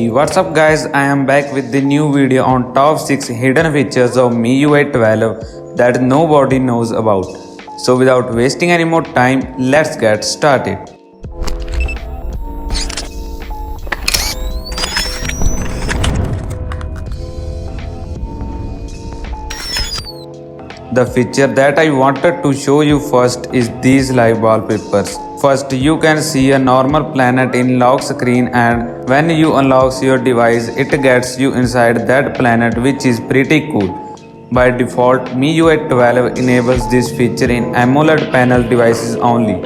Hey, what's up guys? I am back with the new video on top 6 hidden features of MIUI 12 that nobody knows about. So without wasting any more time, let's get started. The feature that I wanted to show you first is these live wallpapers. First, you can see a normal planet in lock screen, and when you unlock your device, it gets you inside that planet, which is pretty cool. By default, MIUI 12 enables this feature in AMOLED panel devices only.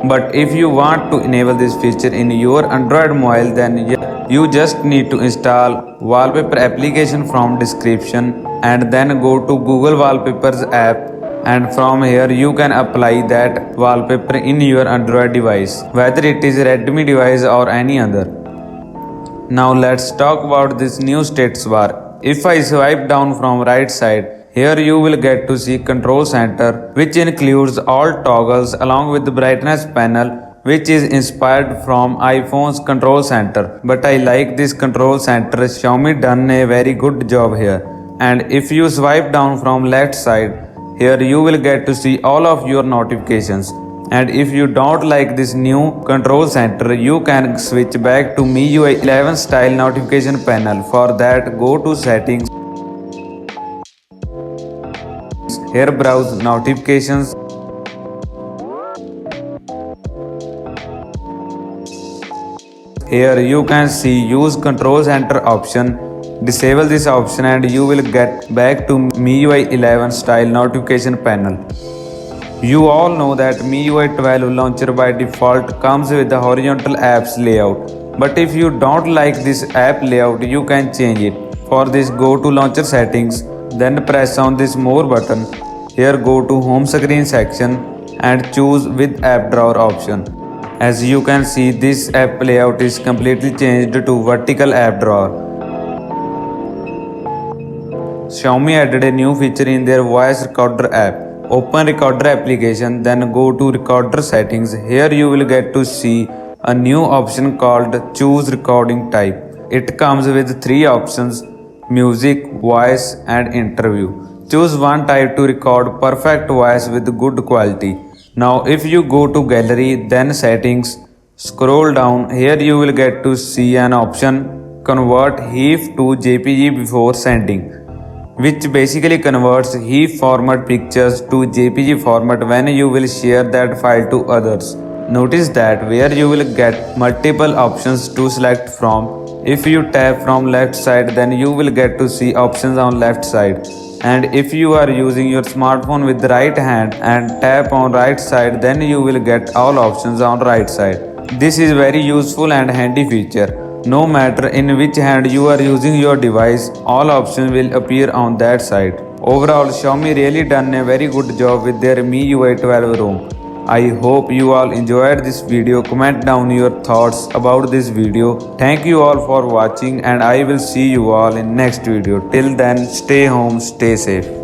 But if you want to enable this feature in your Android mobile, then you just need to install wallpaper application from description and then go to Google Wallpapers app, and from here you can apply that wallpaper in your Android device, whether it is Redmi device or any other. Now let's talk about this new status bar. If I swipe down from right side, here you will get to see Control Center, which includes all toggles along with the brightness panel, which is inspired from iPhone's Control Center. But I like this Control Center. Xiaomi done a very good job here. And if you swipe down from left side, here you will get to see all of your notifications. And if you don't like this new control center, you can switch back to MIUI 11 style notification panel. For that, go to settings. Here browse notifications. Here you can see use control center option. Disable this option and you will get back to MIUI 11 style notification panel. You all know that MIUI 12 launcher by default comes with the horizontal apps layout. But if you don't like this app layout, you can change it. For this, go to launcher settings, then press on this more button. Here go to home screen section and choose with app drawer option. As you can see, this app layout is completely changed to vertical app drawer. Xiaomi added a new feature in their voice recorder app. Open recorder application, then go to recorder settings. Here you will get to see a new option called choose recording type. It comes with 3 options: music, voice and interview. Choose one type to record perfect voice with good quality. Now if you go to gallery, then settings, scroll down, here you will get to see an option convert HEIF to JPG before sending, which basically converts HEIF format pictures to JPG format when you will share that file to others. Notice that where you will get multiple options to select from. If you tap from left side, then you will get to see options on left side. And if you are using your smartphone with the right hand and tap on right side, then you will get all options on right side. This is very useful and handy feature. No matter in which hand you are using your device, all options will appear on that side. Overall, Xiaomi really done a very good job with their MIUI 12 ROM. I hope you all enjoyed this video. Comment down your thoughts about this video. Thank you all for watching and I will see you all in next video. Till then, stay home, stay safe.